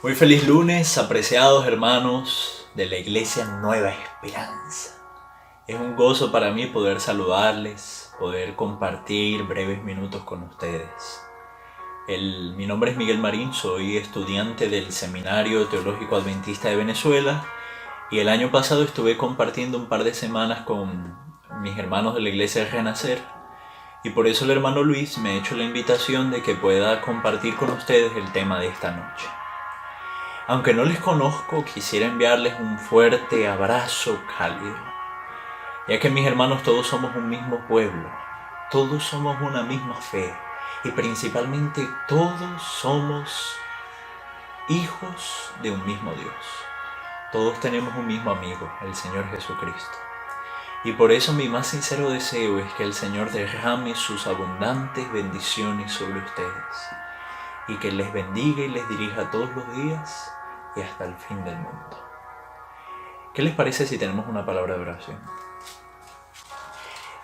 Muy feliz lunes, apreciados hermanos de la Iglesia Nueva Esperanza. Es un gozo para mí poder saludarles, poder compartir breves minutos con ustedes. Mi nombre es Miguel Marín, soy estudiante del Seminario Teológico Adventista de Venezuela y el año pasado estuve compartiendo un par de semanas con mis hermanos de la Iglesia de Renacer y por eso el hermano Luis me ha hecho la invitación de que pueda compartir con ustedes el tema de esta noche. Aunque no les conozco, quisiera enviarles un fuerte abrazo cálido, ya que mis hermanos todos somos un mismo pueblo, todos somos una misma fe y principalmente todos somos hijos de un mismo Dios. Todos tenemos un mismo amigo, el Señor Jesucristo. Y por eso mi más sincero deseo es que el Señor derrame sus abundantes bendiciones sobre ustedes y que les bendiga y les dirija todos los días y hasta el fin del mundo. ¿Qué les parece si tenemos una palabra de oración?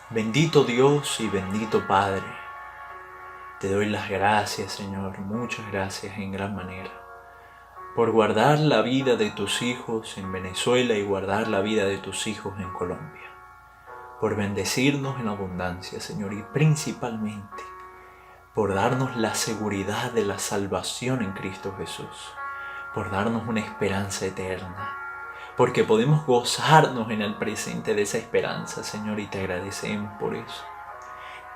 Bendito Dios y bendito Padre, te doy las gracias, Señor, muchas gracias en gran manera, por guardar la vida de tus hijos en Venezuela y guardar la vida de tus hijos en Colombia, por bendecirnos en abundancia, Señor, y principalmente por darnos la seguridad de la salvación en Cristo Jesús, por darnos una esperanza eterna, porque podemos gozarnos en el presente de esa esperanza, Señor, y te agradecemos por eso.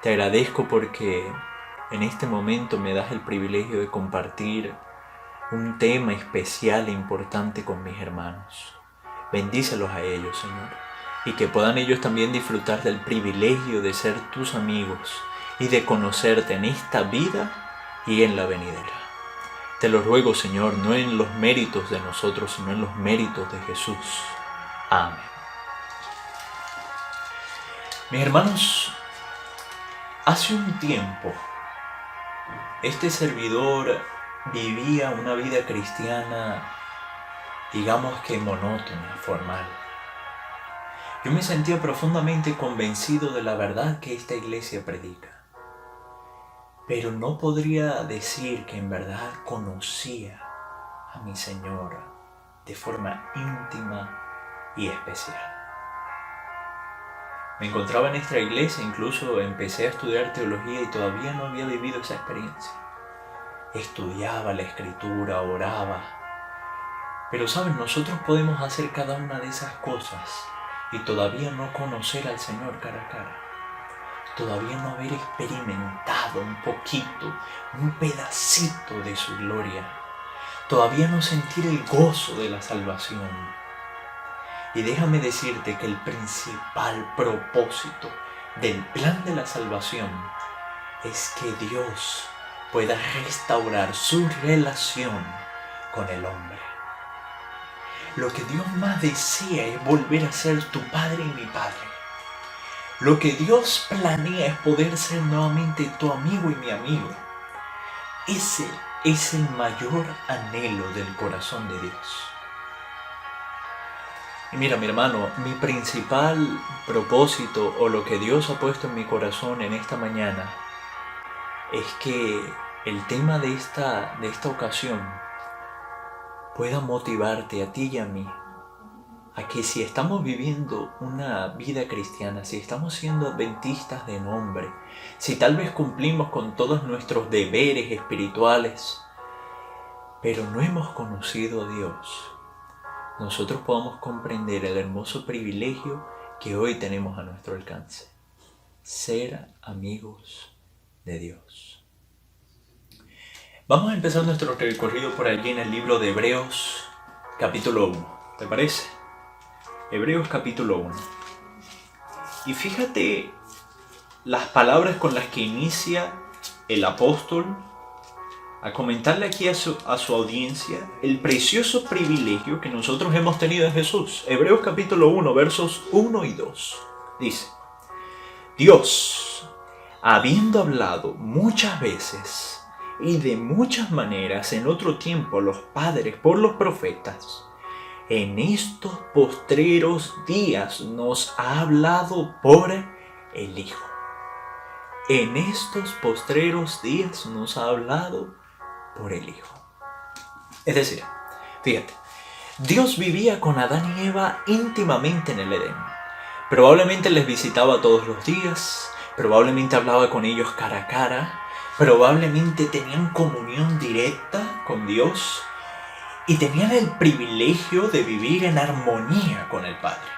Te agradezco porque en este momento me das el privilegio de compartir un tema especial e importante con mis hermanos. Bendícelos a ellos, Señor, y que puedan ellos también disfrutar del privilegio de ser tus amigos y de conocerte en esta vida y en la venidera. Te lo ruego, Señor, no en los méritos de nosotros, sino en los méritos de Jesús. Amén. Mis hermanos, hace un tiempo, este servidor vivía una vida cristiana, digamos que monótona, formal. Yo me sentía profundamente convencido de la verdad que esta iglesia predica, pero no podría decir que en verdad conocía a mi Señor de forma íntima y especial. Me encontraba en esta iglesia, incluso empecé a estudiar teología y todavía no había vivido esa experiencia. Estudiaba la Escritura, oraba. Pero saben, nosotros podemos hacer cada una de esas cosas y todavía no conocer al Señor cara a cara. Todavía no haber experimentado un poquito, un pedacito de su gloria. Todavía no sentir el gozo de la salvación. Y déjame decirte que el principal propósito del plan de la salvación es que Dios pueda restaurar su relación con el hombre. Lo que Dios más desea es volver a ser tu Padre y mi Padre. Lo que Dios planea es poder ser nuevamente tu amigo y mi amigo. Ese es el mayor anhelo del corazón de Dios. Y mira, mi hermano, mi principal propósito o lo que Dios ha puesto en mi corazón en esta mañana es que el tema de esta ocasión pueda motivarte a ti y a mí a que si estamos viviendo una vida cristiana, si estamos siendo adventistas de nombre, si tal vez cumplimos con todos nuestros deberes espirituales, pero no hemos conocido a Dios, nosotros podamos comprender el hermoso privilegio que hoy tenemos a nuestro alcance: ser amigos de Dios. Vamos a empezar nuestro recorrido por allí en el libro de Hebreos, capítulo 1. ¿Te parece? Hebreos capítulo 1. Y fíjate las palabras con las que inicia el apóstol a comentarle aquí a su audiencia el precioso privilegio que nosotros hemos tenido en Jesús. Hebreos capítulo 1, versos 1 y 2. Dice: Dios, habiendo hablado muchas veces y de muchas maneras en otro tiempo a los padres por los profetas, en estos postreros días nos ha hablado por el Hijo. En estos postreros días nos ha hablado por el Hijo. Es decir, fíjate, Dios vivía con Adán y Eva íntimamente en el Edén. Probablemente les visitaba todos los días, probablemente hablaba con ellos cara a cara, probablemente tenían comunión directa con Dios y tenían el privilegio de vivir en armonía con el Padre.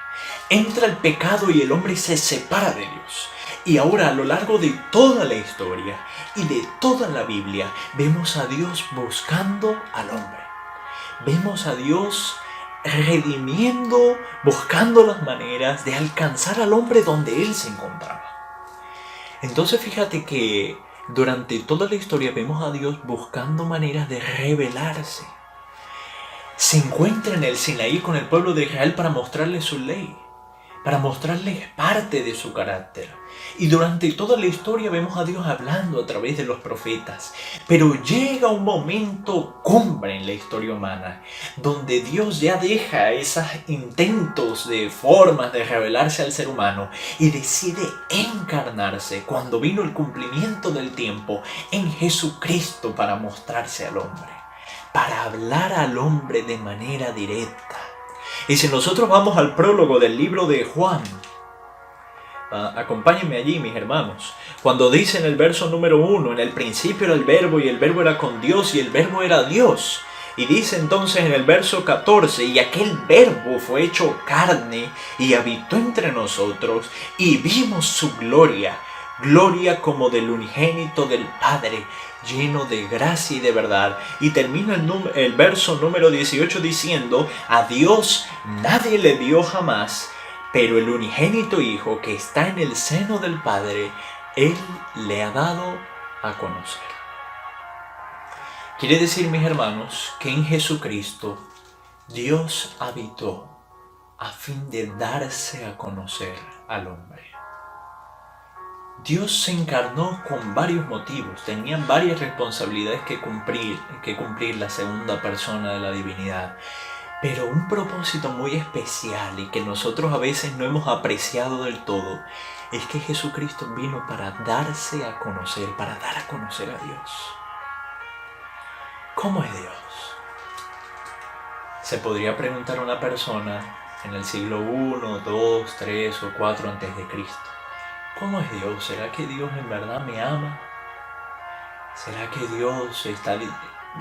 Entra el pecado y el hombre se separa de Dios. Y ahora, a lo largo de toda la historia y de toda la Biblia, vemos a Dios buscando al hombre. Vemos a Dios redimiendo, buscando las maneras de alcanzar al hombre donde él se encontraba. Entonces fíjate que durante toda la historia vemos a Dios buscando maneras de revelarse. Se encuentra en el Sinaí con el pueblo de Israel para mostrarles su ley, para mostrarles parte de su carácter. Y durante toda la historia vemos a Dios hablando a través de los profetas. Pero llega un momento cumbre en la historia humana, donde Dios ya deja esos intentos de formas de revelarse al ser humano y decide encarnarse cuando vino el cumplimiento del tiempo en Jesucristo para mostrarse al hombre, para hablar al hombre de manera directa. Y si nosotros vamos al prólogo del libro de Juan, acompáñenme allí, mis hermanos, cuando dice en el verso número 1, en el principio era el verbo y el verbo era con Dios y el verbo era Dios. Y dice entonces en el verso 14, y aquel verbo fue hecho carne y habitó entre nosotros y vimos su gloria, gloria como del unigénito del Padre, lleno de gracia y de verdad. Y termina el verso número 18 diciendo, a Dios nadie le vio jamás, pero el unigénito Hijo que está en el seno del Padre, Él le ha dado a conocer. Quiere decir, mis hermanos, que en Jesucristo Dios habitó a fin de darse a conocer al hombre. Dios se encarnó con varios motivos, tenía varias responsabilidades que cumplir la segunda persona de la divinidad, pero un propósito muy especial y que nosotros a veces no hemos apreciado del todo, es que Jesucristo vino para darse a conocer, para dar a conocer a Dios. ¿Cómo es Dios? Se podría preguntar a una persona en el siglo I, II, III o IV antes de Cristo. ¿Cómo es Dios? ¿Será que Dios en verdad me ama? ¿Será que Dios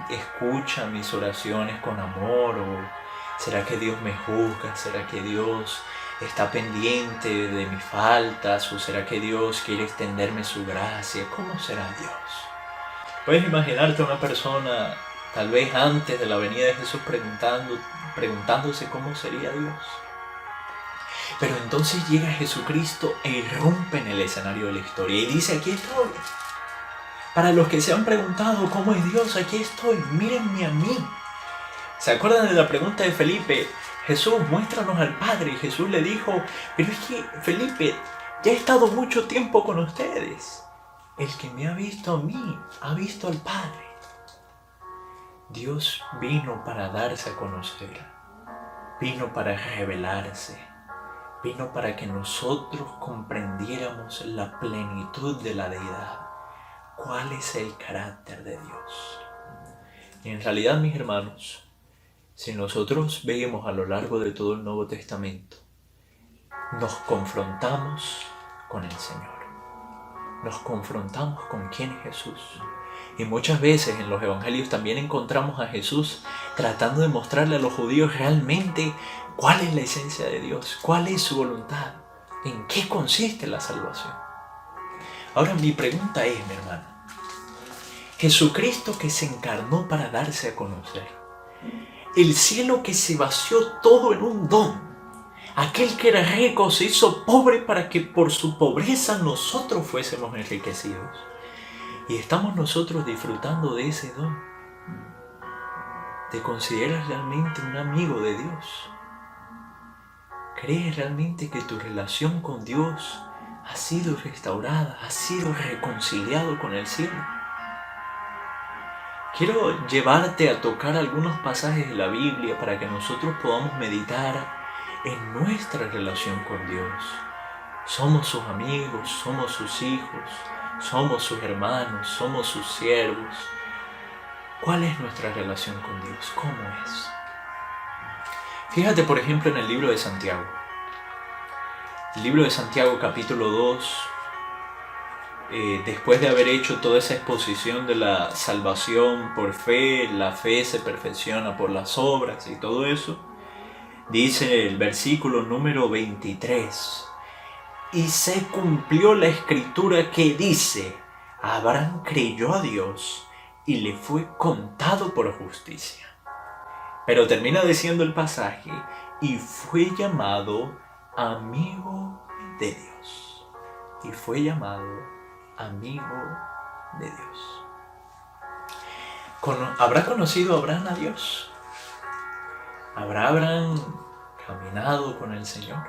escucha mis oraciones con amor? ¿O será que Dios me juzga? ¿Será que Dios está pendiente de mis faltas? ¿O será que Dios quiere extenderme su gracia? ¿Cómo será Dios? Puedes imaginarte a una persona, tal vez antes de la venida de Jesús, preguntándose cómo sería Dios. Pero entonces llega Jesucristo e irrumpe en el escenario de la historia y dice, aquí estoy. Para los que se han preguntado cómo es Dios, aquí estoy, mírenme a mí. ¿Se acuerdan de la pregunta de Felipe? Jesús, muéstranos al Padre. Y Jesús le dijo, pero es que Felipe, ya he estado mucho tiempo con ustedes. El que me ha visto a mí, ha visto al Padre. Dios vino para darse a conocer, vino para revelarse. Vino para que nosotros comprendiéramos la plenitud de la deidad. ¿Cuál es el carácter de Dios? Y en realidad, mis hermanos, si nosotros vemos a lo largo de todo el Nuevo Testamento, nos confrontamos con el Señor. Nos confrontamos con quién es Jesús. Y muchas veces en los evangelios también encontramos a Jesús tratando de mostrarle a los judíos realmente cuál es la esencia de Dios, cuál es su voluntad, en qué consiste la salvación. Ahora mi pregunta es, mi hermano, Jesucristo que se encarnó para darse a conocer, el cielo que se vació todo en un don, aquel que era rico se hizo pobre para que por su pobreza nosotros fuésemos enriquecidos. Y estamos nosotros disfrutando de ese don. ¿Te consideras realmente un amigo de Dios? ¿Crees realmente que tu relación con Dios ha sido restaurada, ha sido reconciliado con el cielo? Quiero llevarte a tocar algunos pasajes de la Biblia para que nosotros podamos meditar en nuestra relación con Dios. Somos sus amigos, somos sus hijos, somos sus hermanos, somos sus siervos. ¿Cuál es nuestra relación con Dios? ¿Cómo es? Fíjate, por ejemplo, en el libro de Santiago. El libro de Santiago, capítulo 2, después de haber hecho toda esa exposición de la salvación por fe, la fe se perfecciona por las obras y todo eso, dice el versículo número 23, y se cumplió la escritura que dice, Abraham creyó a Dios y le fue contado por justicia. Pero termina diciendo el pasaje, y fue llamado amigo de Dios. Y fue llamado amigo de Dios. ¿Habrá conocido Abraham a Dios? ¿Habrá Abraham caminado con el Señor?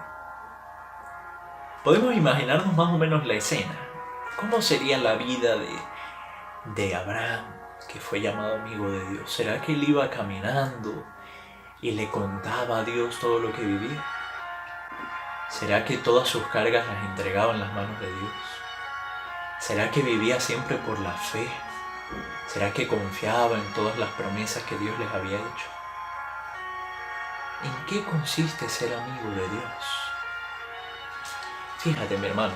Podemos imaginarnos más o menos la escena. ¿Cómo sería la vida de Abraham, que fue llamado amigo de Dios? ¿Será que él iba caminando y le contaba a Dios todo lo que vivía? ¿Será que todas sus cargas las entregaba en las manos de Dios? ¿Será que vivía siempre por la fe? ¿Será que confiaba en todas las promesas que Dios les había hecho? ¿En qué consiste ser amigo de Dios? Fíjate, mi hermano,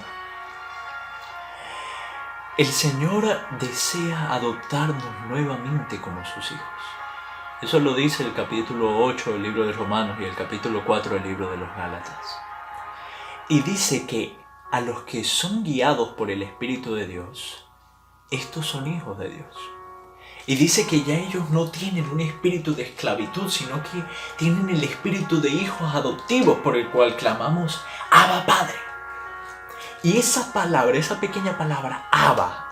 el Señor desea adoptarnos nuevamente como sus hijos. Eso lo dice el capítulo 8 del libro de Romanos y el capítulo 4 del libro de los Gálatas. Y dice que a los que son guiados por el Espíritu de Dios, estos son hijos de Dios. Y dice que ya ellos no tienen un espíritu de esclavitud, sino que tienen el espíritu de hijos adoptivos por el cual clamamos, Abba Padre. Y esa palabra, esa pequeña palabra, Abba,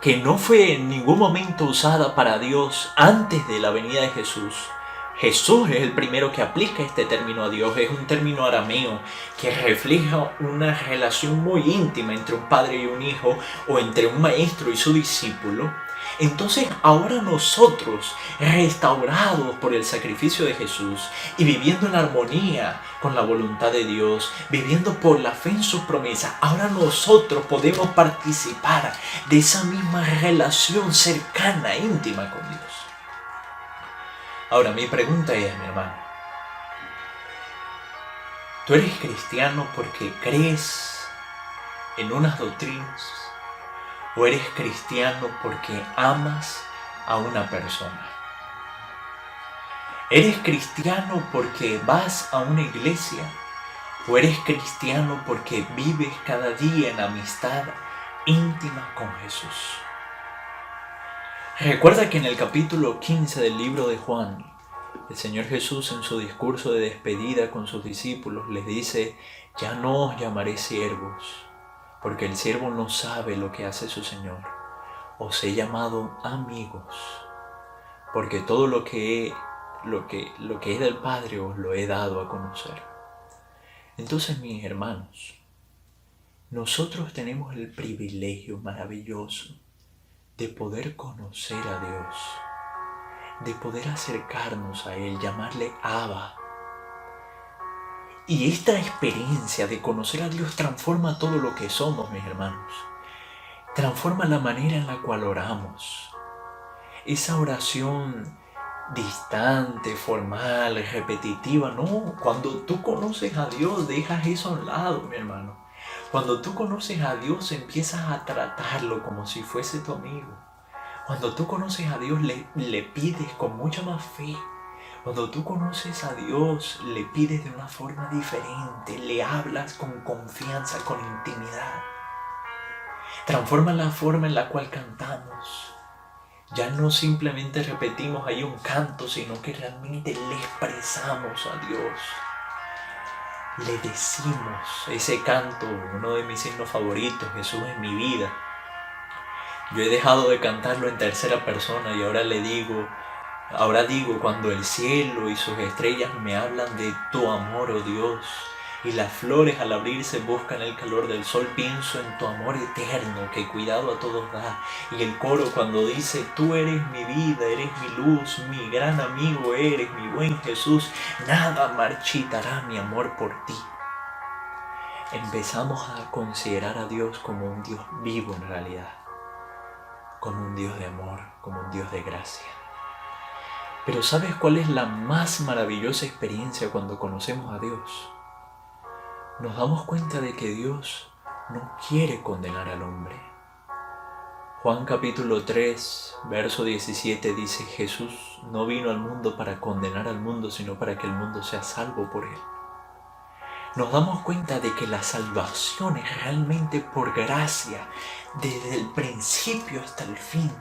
que no fue en ningún momento usada para Dios antes de la venida de Jesús. Jesús es el primero que aplica este término a Dios. Es un término arameo que refleja una relación muy íntima entre un padre y un hijo, o entre un maestro y su discípulo. Entonces ahora nosotros, restaurados por el sacrificio de Jesús y viviendo en armonía con la voluntad de Dios, viviendo por la fe en sus promesas, ahora nosotros podemos participar de esa misma relación cercana, íntima con Dios. Ahora mi pregunta es, mi hermano, ¿tú eres cristiano porque crees en unas doctrinas? ¿O eres cristiano porque amas a una persona? ¿Eres cristiano porque vas a una iglesia? ¿O eres cristiano porque vives cada día en amistad íntima con Jesús? Recuerda que en el capítulo 15 del libro de Juan, el Señor Jesús en su discurso de despedida con sus discípulos les dice, ya no os llamaré siervos, porque el siervo no sabe lo que hace su Señor. Os he llamado amigos, porque todo lo que es del Padre os lo he dado a conocer. Entonces, mis hermanos, nosotros tenemos el privilegio maravilloso de poder conocer a Dios, de poder acercarnos a Él, llamarle Abba. Y esta experiencia de conocer a Dios transforma todo lo que somos, mis hermanos. Transforma la manera en la cual oramos. Esa oración distante, formal, repetitiva, no. Cuando tú conoces a Dios, dejas eso a un lado, mi hermano. Cuando tú conoces a Dios, empiezas a tratarlo como si fuese tu amigo. Cuando tú conoces a Dios, le pides con mucha más fe. Cuando tú conoces a Dios, le pides de una forma diferente, le hablas con confianza, con intimidad. Transforma la forma en la cual cantamos. Ya no simplemente repetimos ahí un canto, sino que realmente le expresamos a Dios. Le decimos ese canto, uno de mis himnos favoritos, Jesús es mi vida. Yo he dejado de cantarlo en tercera persona y ahora digo, cuando el cielo y sus estrellas me hablan de tu amor, oh Dios, y las flores al abrirse buscan el calor del sol, pienso en tu amor eterno que cuidado a todos da. Y el coro cuando dice, tú eres mi vida, eres mi luz, mi gran amigo eres, mi buen Jesús, nada marchitará mi amor por ti. Empezamos a considerar a Dios como un Dios vivo en realidad. como un Dios de amor, como un Dios de gracia. Pero ¿sabes cuál es la más maravillosa experiencia cuando conocemos a Dios? Nos damos cuenta de que Dios no quiere condenar al hombre. Juan capítulo 3, verso 17 dice: Jesús no vino al mundo para condenar al mundo, sino para que el mundo sea salvo por él. Nos damos cuenta de que la salvación es realmente por gracia, desde el principio hasta el fin.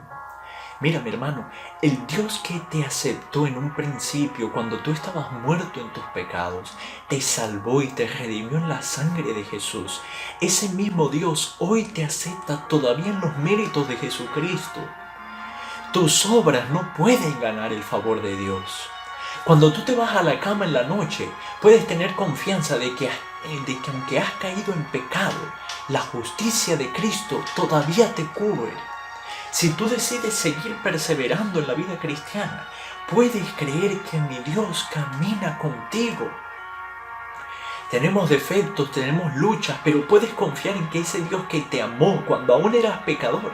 Mira, mi hermano, el Dios que te aceptó en un principio cuando tú estabas muerto en tus pecados, te salvó y te redimió en la sangre de Jesús. Ese mismo Dios hoy te acepta todavía en los méritos de Jesucristo. Tus obras no pueden ganar el favor de Dios. Cuando tú te vas a la cama en la noche, puedes tener confianza de que aunque has caído en pecado, la justicia de Cristo todavía te cubre. Si tú decides seguir perseverando en la vida cristiana, puedes creer que mi Dios camina contigo. Tenemos defectos, tenemos luchas, pero puedes confiar en que ese Dios que te amó cuando aún eras pecador,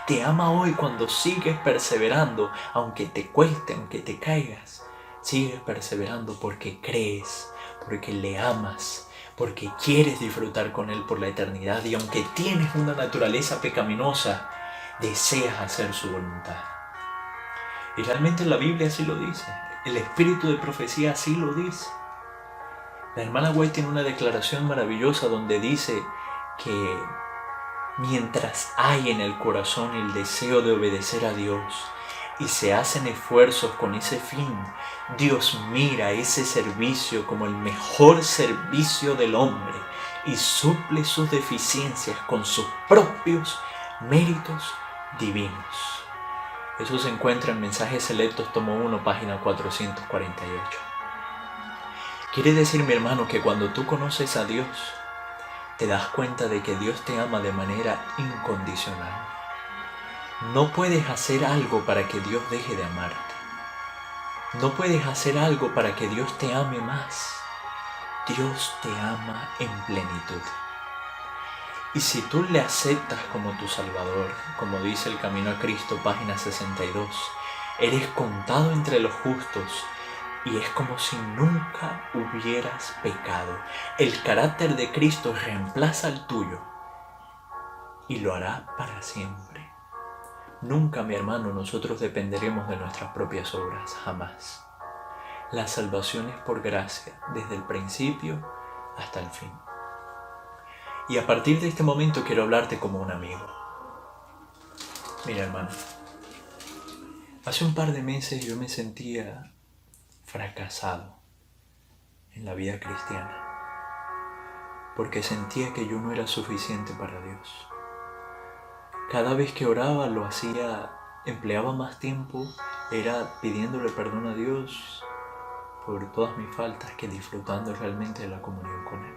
te ama hoy cuando sigues perseverando, aunque te cueste, aunque te caigas. Sigues perseverando porque crees, porque le amas, porque quieres disfrutar con Él por la eternidad y aunque tienes una naturaleza pecaminosa, deseas hacer su voluntad. Y realmente la Biblia así lo dice, el espíritu de profecía así lo dice. La hermana White tiene una declaración maravillosa donde dice que mientras hay en el corazón el deseo de obedecer a Dios y se hacen esfuerzos con ese fin, Dios mira ese servicio como el mejor servicio del hombre y suple sus deficiencias con sus propios méritos divinos. Eso se encuentra en Mensajes Selectos, tomo 1, página 448. Quiere decir, mi hermano, que cuando tú conoces a Dios, te das cuenta de que Dios te ama de manera incondicional. No puedes hacer algo para que Dios deje de amarte. No puedes hacer algo para que Dios te ame más. Dios te ama en plenitud. Y si tú le aceptas como tu Salvador, como dice el Camino a Cristo, página 62, eres contado entre los justos y es como si nunca hubieras pecado. El carácter de Cristo reemplaza el tuyo y lo hará para siempre. Nunca, mi hermano, nosotros dependeremos de nuestras propias obras, jamás. La salvación es por gracia, desde el principio hasta el fin. Y a partir de este momento quiero hablarte como un amigo. Mira, hermano, hace un par de meses yo me sentía fracasado en la vida cristiana, porque sentía que yo no era suficiente para Dios. Cada vez que oraba lo hacía, empleaba más tiempo, era pidiéndole perdón a Dios por todas mis faltas que disfrutando realmente de la comunión con Él.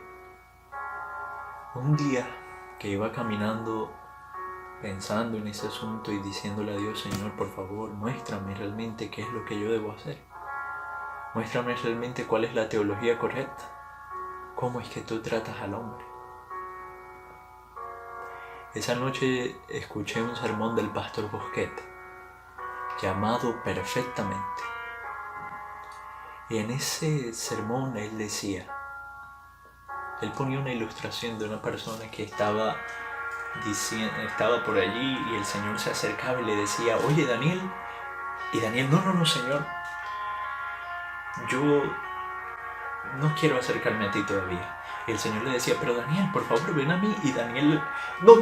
Un día que iba caminando pensando en ese asunto y diciéndole a Dios: Señor, por favor, muéstrame realmente qué es lo que yo debo hacer. Muéstrame realmente cuál es la teología correcta. ¿Cómo es que tú tratas al hombre? Esa noche escuché un sermón del pastor Bosquet llamado Perfectamente. Y en ese sermón él ponía una ilustración de una persona que estaba por allí y el Señor se acercaba y le decía: oye, Daniel. Y Daniel: no, Señor, yo no quiero acercarme a ti todavía. Y el Señor le decía: pero Daniel, por favor, ven a mí. Y Daniel: no,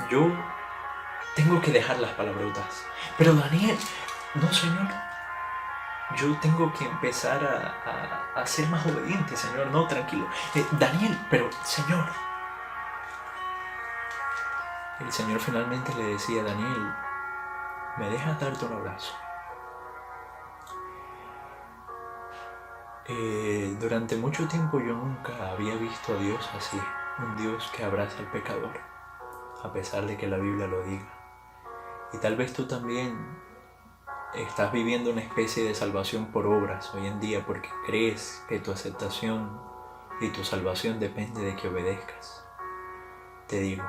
yo tengo que dejar las palabrotas. Pero Daniel: no, Señor, yo tengo que empezar a ser más obediente, Señor. No, tranquilo. Daniel, pero Señor. El Señor finalmente le decía: Daniel, ¿me dejas darte un abrazo? Durante mucho tiempo yo nunca había visto a Dios así, un Dios que abraza al pecador, a pesar de que la Biblia lo diga. Y tal vez tú también estás viviendo una especie de salvación por obras hoy en día porque crees que tu aceptación y tu salvación depende de que obedezcas. Te digo,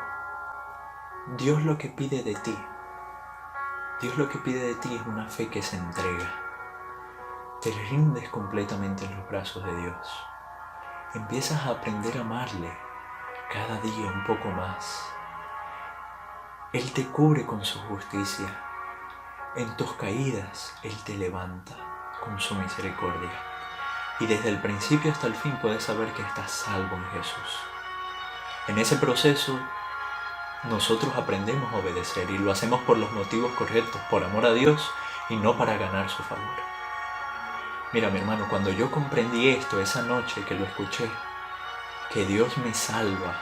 Dios lo que pide de ti Dios lo que pide de ti es una fe que se entrega. Te rindes completamente en los brazos de Dios. Empiezas a aprender a amarle cada día un poco más. Él te cubre con su justicia. En tus caídas, Él te levanta con su misericordia. Y desde el principio hasta el fin puedes saber que estás salvo en Jesús. En ese proceso, nosotros aprendemos a obedecer y lo hacemos por los motivos correctos, por amor a Dios y no para ganar su favor. Mira, mi hermano, cuando yo comprendí esto esa noche que lo escuché, que Dios me salva,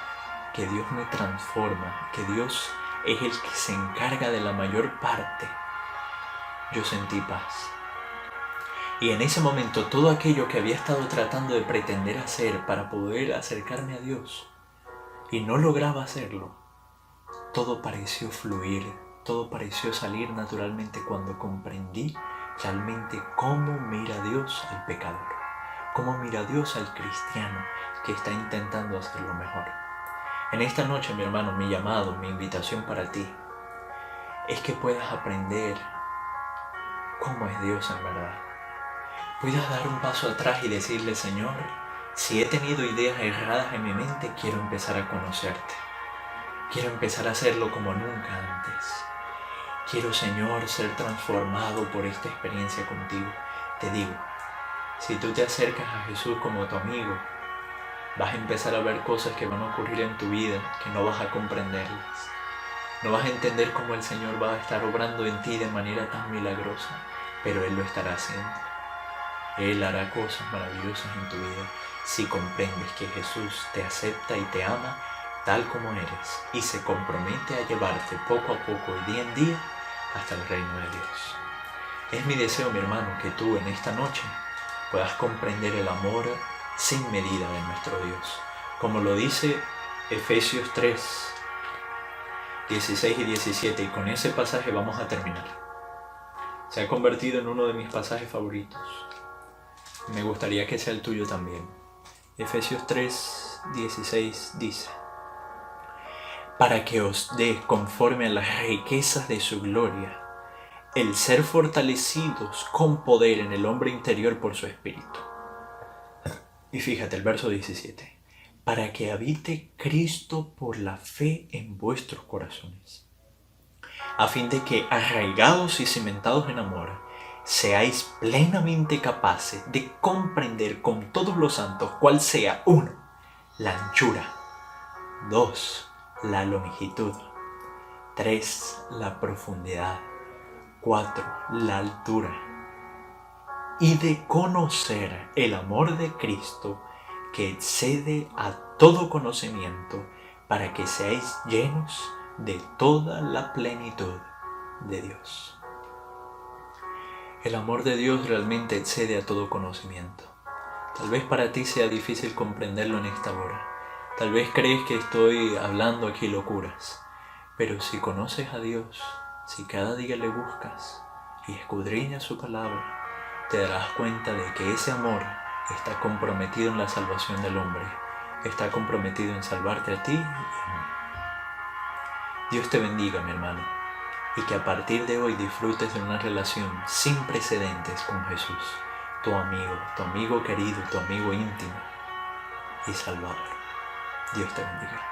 que Dios me transforma, que Dios es el que se encarga de la mayor parte, yo sentí paz. Y en ese momento todo aquello que había estado tratando de pretender hacer para poder acercarme a Dios y no lograba hacerlo, todo pareció fluir, todo pareció salir naturalmente cuando comprendí realmente cómo mira Dios al pecador, cómo mira Dios al cristiano que está intentando hacerlo mejor. En esta noche, mi hermano, mi llamado, mi invitación para ti es que puedas aprender cómo es Dios en verdad. Puedas dar un paso atrás y decirle: Señor, si he tenido ideas erradas en mi mente, quiero empezar a conocerte. Quiero empezar a hacerlo como nunca antes. Quiero, Señor, ser transformado por esta experiencia contigo. Te digo, si tú te acercas a Jesús como tu amigo, vas a empezar a ver cosas que van a ocurrir en tu vida que no vas a comprenderlas. No vas a entender cómo el Señor va a estar obrando en ti de manera tan milagrosa, pero Él lo estará haciendo. Él hará cosas maravillosas en tu vida si comprendes que Jesús te acepta y te ama tal como eres y se compromete a llevarte poco a poco y día en día hasta el reino de Dios. Es mi deseo, mi hermano, que tú en esta noche puedas comprender el amor sin medida de nuestro Dios, como lo dice Efesios 3, 16 y 17, y con ese pasaje vamos a terminar. Se ha convertido en uno de mis pasajes favoritos. Me gustaría que sea el tuyo también. Efesios 3, 16 dice: para que os dé, conforme a las riquezas de su gloria, el ser fortalecidos con poder en el hombre interior por su espíritu. Y fíjate el verso 17. Para que habite Cristo por la fe en vuestros corazones, a fin de que, arraigados y cimentados en amor, seáis plenamente capaces de comprender con todos los santos cuál sea: 1. La anchura, 2. La longitud, 3. La profundidad, 4. La altura, y de conocer el amor de Cristo que excede a todo conocimiento, para que seáis llenos de toda la plenitud de Dios. El amor de Dios realmente excede a todo conocimiento. Tal vez para ti sea difícil comprenderlo en esta hora. Tal vez crees que estoy hablando aquí locuras, pero si conoces a Dios, si cada día le buscas y escudriñas su palabra, te darás cuenta de que ese amor está comprometido en la salvación del hombre, está comprometido en salvarte a ti y a mí. Dios te bendiga, mi hermano, y que a partir de hoy disfrutes de una relación sin precedentes con Jesús, tu amigo querido, tu amigo íntimo y salvador. Dios te bendiga.